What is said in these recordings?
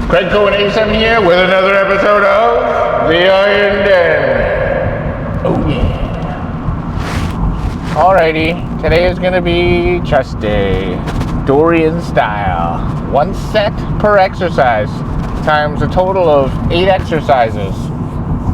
Craig Cohen-Asem here with another episode of The Iron Den. Oh yeah. Alrighty, today is going to be chest day. Dorian-style. 1 set per exercise times a total of 8 exercises.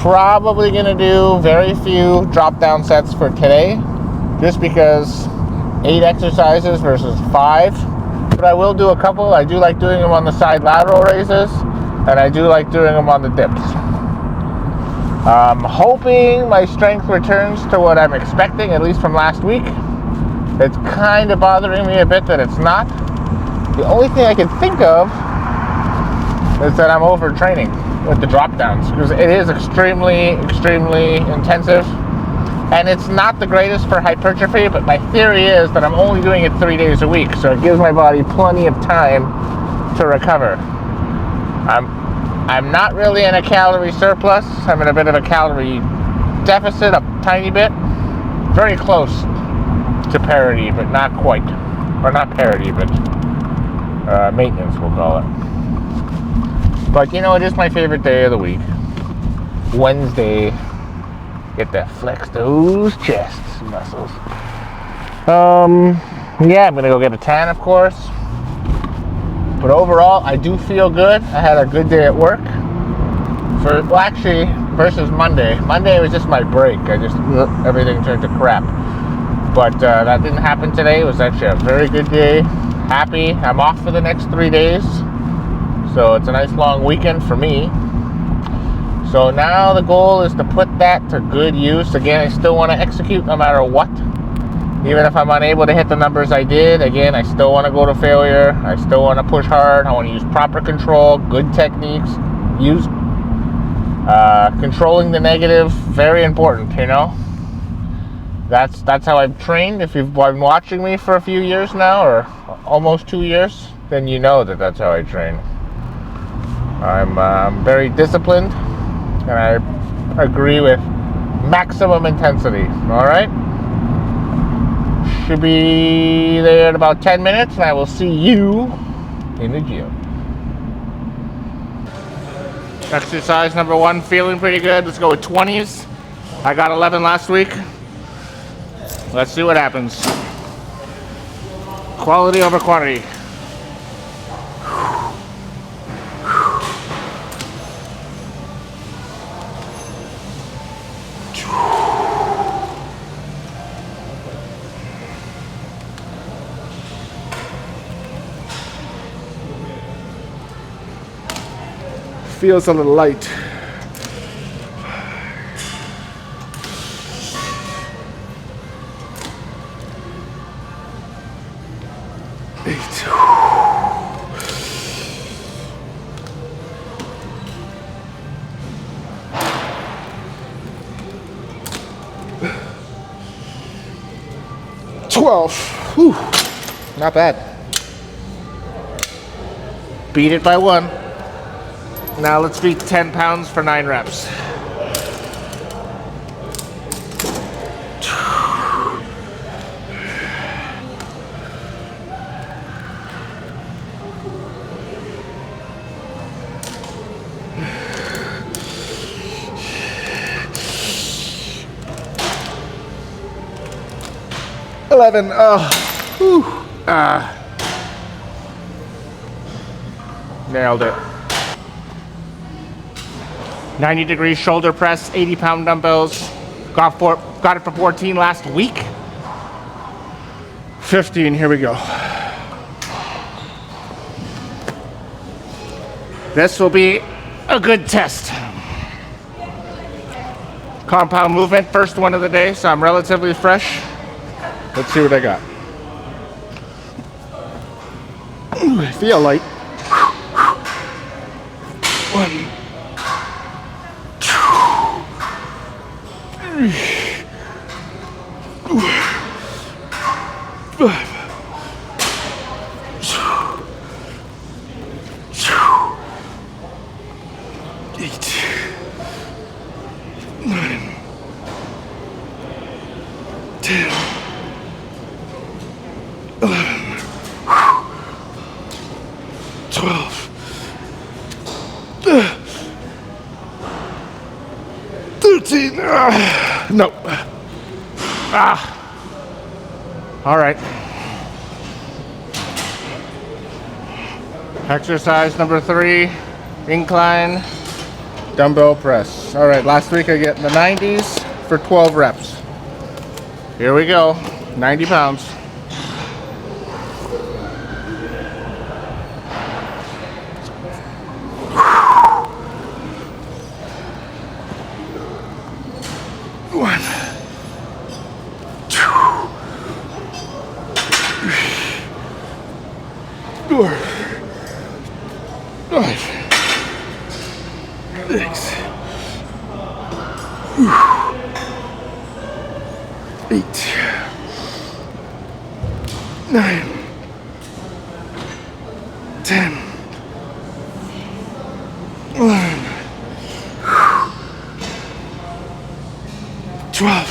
Probably going to do very few drop-down sets for today, just because 8 exercises versus 5. But I will do a couple. I do like doing them on the side lateral raises, and I do like doing them on the dips. I'm hoping my strength returns to what I'm expecting, at least from last week. It's kind of bothering me a bit that it's not. The only thing I can think of is that I'm overtraining with the drop downs, because it is extremely intensive. And it's not the greatest for hypertrophy, but my theory is that I'm only doing it 3 days a week, so it gives my body plenty of time to recover. I'm not really in a calorie surplus. I'm in a bit of a calorie deficit, a tiny bit. Very close to parity, but not quite. Or not parity, but maintenance, we'll call it. But you know, it is my favorite day of the week. Wednesday. Get to flex those chest muscles. Yeah, I'm gonna go get a tan, of course. But overall, I do feel good. I had a good day at work. Versus Monday. Monday was just my break. Everything turned to crap. But that didn't happen today. It was actually a very good day. Happy. I'm off for the next 3 days. So it's a nice long weekend for me. So now the goal is to put that to good use. Again, I still want to execute no matter what. Even if I'm unable to hit the numbers I did, again, I still want to go to failure. I still want to push hard. I want to use proper control, good techniques. Use controlling the negative, very important, you know. That's how I've trained. If you've been watching me for a few years now, or almost 2 years, then you know that that's how I train. I'm very disciplined. And I agree with maximum intensity, all right? Should be there in about 10 minutes, and I will see you in the gym. Exercise number 1, feeling pretty good. Let's go with 20s. I got 11 last week. Let's see what happens. Quality over quantity. 'Feels a little light. Whew. Not bad. Beat it by 1. Now let's beat 10 pounds for 9 reps. $11. Nailed it. 90-degree shoulder press, 80-pound dumbbells. Got it for 14 last week. 15, here we go. This will be a good test. Compound movement, first one of the day, so I'm relatively fresh. Let's see what I got. Ooh, I feel light. 1, 2, 3, 4, 5, 6, 8, 9, 10, 11, 12, 14. No. All right. Exercise number 3, incline dumbbell press. All right, last week I get in the 90s for 12 reps. Here we go, 90 pounds. One, 2, 4, 5, 6, 8, 9, 10, 11, 12,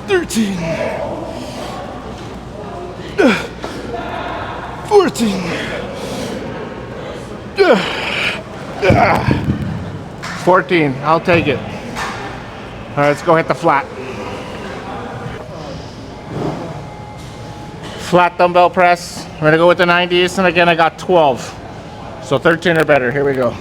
13, 14, 14, I'll take it. All right, let's go hit the flat. Flat dumbbell press. I'm gonna go with the 90s, and again I got 12. So 13 or better, here we go.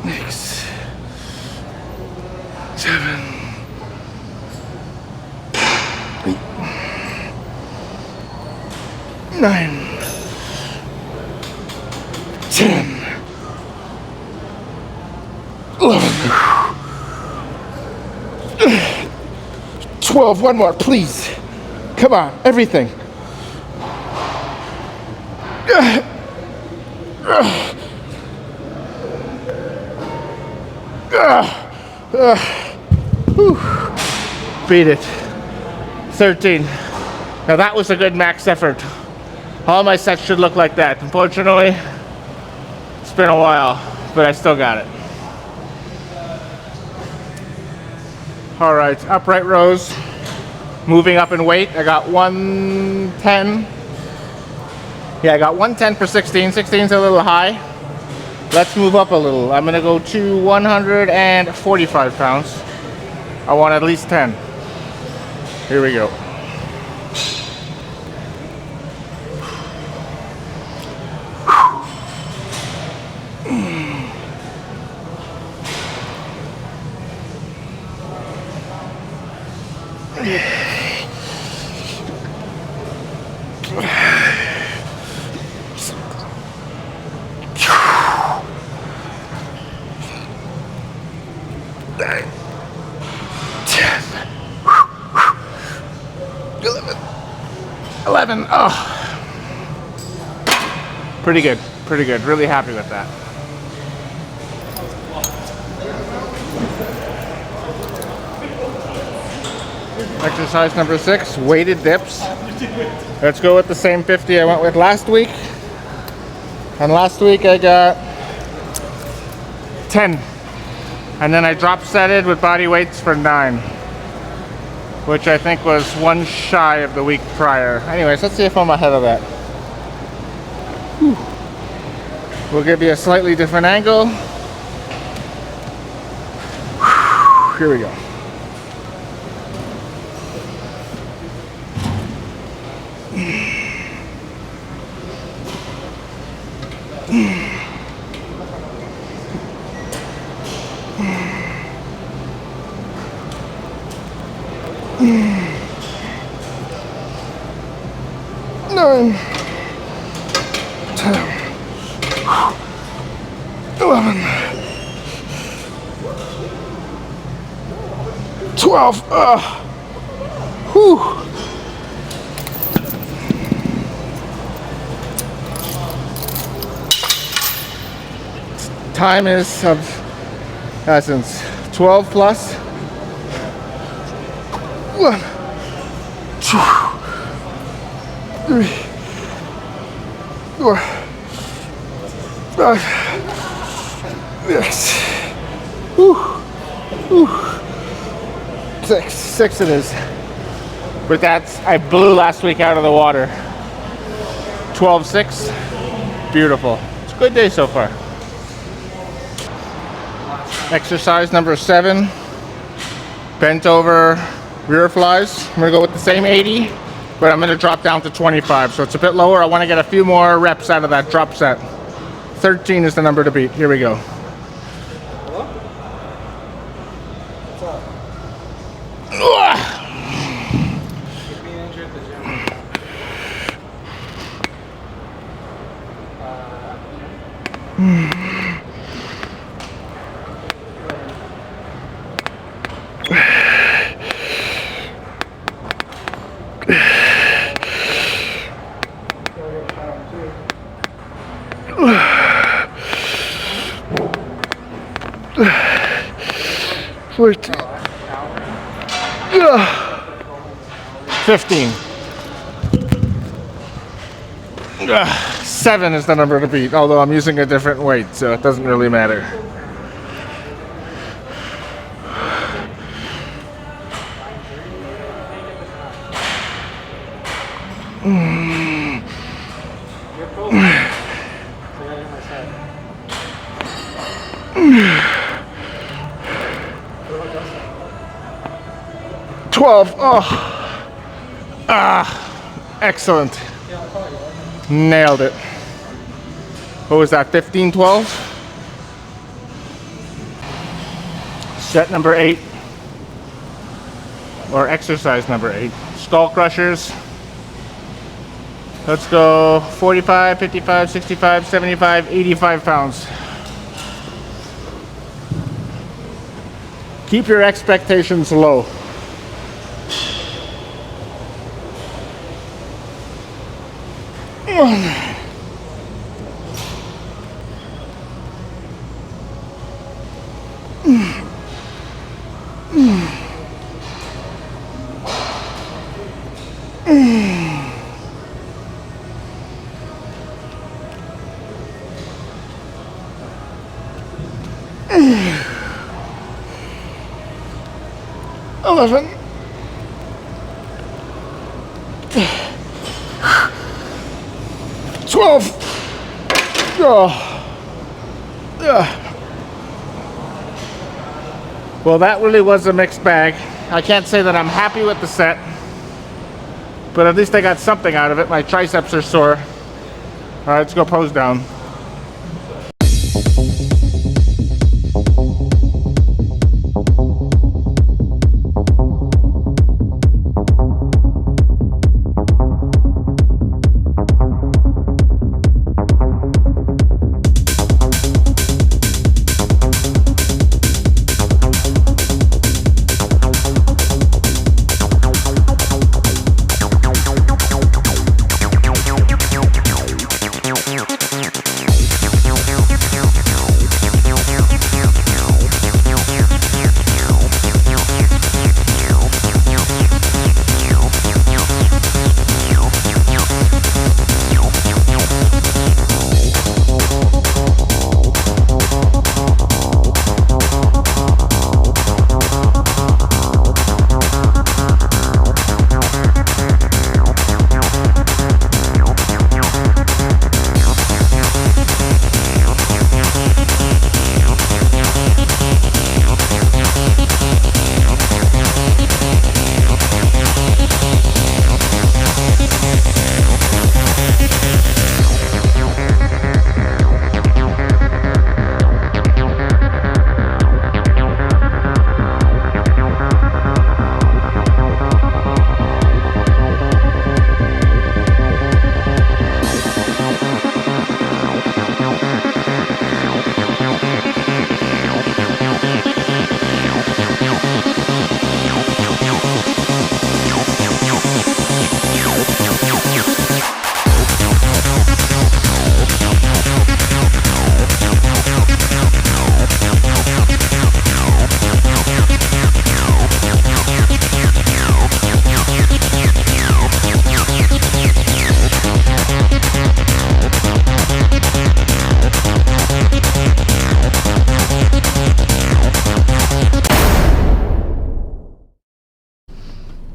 Next, 7, 8, 9, 10, 11, 12. One more, please. Come on, everything. Beat it. 13. Now that was a good max effort. All my sets should look like that. Unfortunately, it's been a while, but I still got it. All right, upright rows. Moving up in weight, I got 110. Yeah, I got 110 for 16. 16's a little high. Let's move up a little. I'm gonna go to 145 pounds. I want at least 10. Here we go. Nine, 10, 11. Oh, pretty good, pretty good. Really happy with that. Exercise number 6, weighted dips. Let's go with the same 50 I went with last week. And last week I got 10. And then I drop setted with body weights for 9. Which I think was one shy of the week prior. Anyways, let's see if I'm ahead of that. Whew. We'll give you a slightly different angle. Whew. Here we go. Nine, 10, 11, 12. Whew. Time is of essence. 12 plus. 1, 2. 3, 4, 5. Yes. Whew. Whew. 6 it is. But that's, I blew last week out of the water. 12.6. Beautiful. It's a good day so far. Exercise number 7. Bent over rear flies. I'm gonna go with the same 80, but I'm gonna drop down to 25. So it's a bit lower. I wanna get a few more reps out of that drop set. 13 is the number to beat. Here we go. Hello? What's up? You're being injured at the gym. 14. 15. 7 is the number to beat, although I'm using a different weight, so it doesn't really matter. You're cool. So I gotta get my side. What about this side? 12. Oh. Excellent. Yeah, I'll call you. Nailed it. What was that, 15, 12? Set number 8. Or exercise number 8. Skull crushers. Let's go 45, 55, 65, 75, 85 pounds. Keep your expectations low. Eleven. 12. Oh. Yeah. Well, that really was a mixed bag. I can't say that I'm happy with the set, but at least I got something out of it. My triceps are sore. All right, let's go pose down.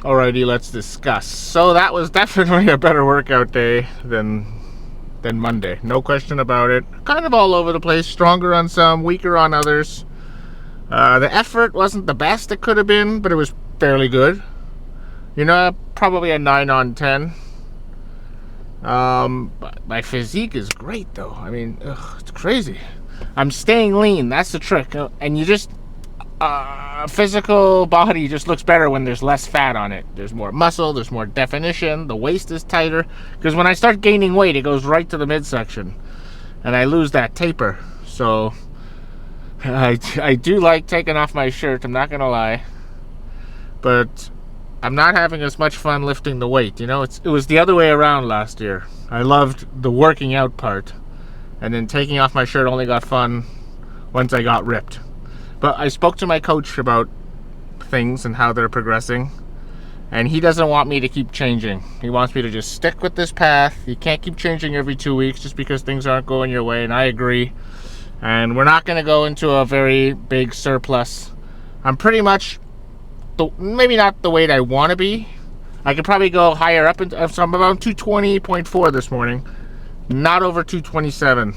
Alrighty, let's discuss. So that was definitely a better workout day than Monday. No question about it. Kind of all over the place. Stronger on some, weaker on others. The effort wasn't the best it could have been, but it was fairly good. You know, probably a 9 on 10. But my physique is great though. I mean, it's crazy. I'm staying lean. That's the trick. And you just physical body just looks better when there's less fat on it. There's more muscle, there's more definition, the waist is tighter, because when I start gaining weight it goes right to the midsection and I lose that taper. So I do like taking off my shirt, I'm not gonna lie, but I'm not having as much fun lifting the weight. You know, it was the other way around last year. I loved the working out part, and then taking off my shirt only got fun once I got ripped. But I spoke to my coach about things and how they're progressing, and he doesn't want me to keep changing. He wants me to just stick with this path. You can't keep changing every 2 weeks just because things aren't going your way, and I agree. And we're not going to go into a very big surplus. I'm pretty much, maybe not the weight I want to be. I could probably go higher up, so I'm about 220.4 this morning, not over 227.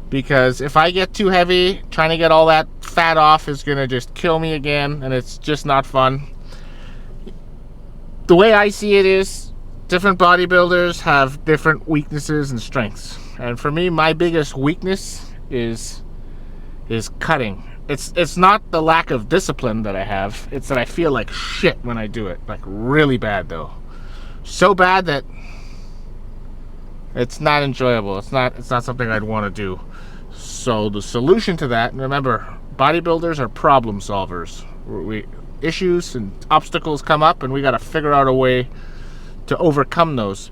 Because if I get too heavy, trying to get all that fat off is gonna just kill me again, and it's just not fun. The way I see it is, different bodybuilders have different weaknesses and strengths. And for me, my biggest weakness is cutting. It's not the lack of discipline that I have, it's that I feel like shit when I do it. Like really bad though. So bad that it's not enjoyable. It's not something I'd want to do. So the solution to that, and remember, bodybuilders are problem solvers. Issues and obstacles come up, and we got to figure out a way to overcome those.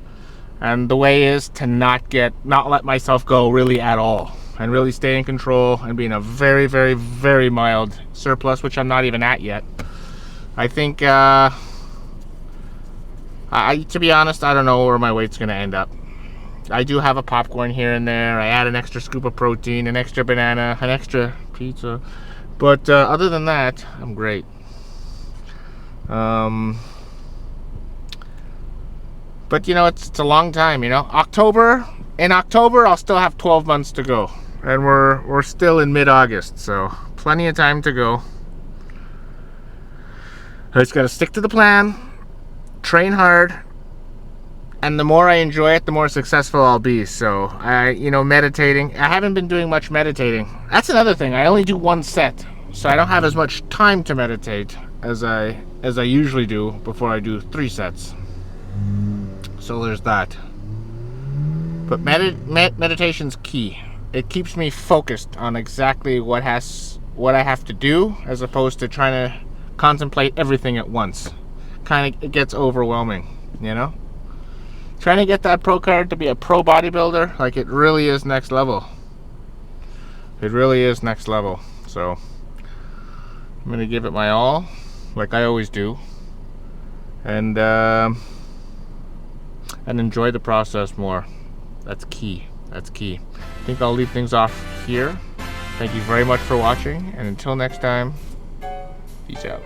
And the way is to not let myself go really at all, and really stay in control and be in a very, very, very mild surplus, which I'm not even at yet. I think, to be honest, I don't know where my weight's going to end up. I do have a popcorn here and there. I add an extra scoop of protein, an extra banana, an extra pizza. But other than that, I'm great. But you know, it's a long time, you know. In October, I'll still have 12 months to go. And we're still in mid-August, so plenty of time to go. I just got to stick to the plan, train hard, and the more I enjoy it, the more successful I'll be. So meditating. I haven't been doing much meditating. That's another thing. I only do one set, so I don't have as much time to meditate as I usually do before I do 3 sets. So there's that. But meditation's key. It keeps me focused on exactly what I have to do, as opposed to trying to contemplate everything at once. It gets overwhelming, you know. Trying to get that pro card to be a pro bodybuilder, like, it really is next level. It really is next level. So I'm gonna give it my all, like I always do, and enjoy the process more. That's key. That's key. I think I'll leave things off here. Thank you very much for watching, and until next time, peace out.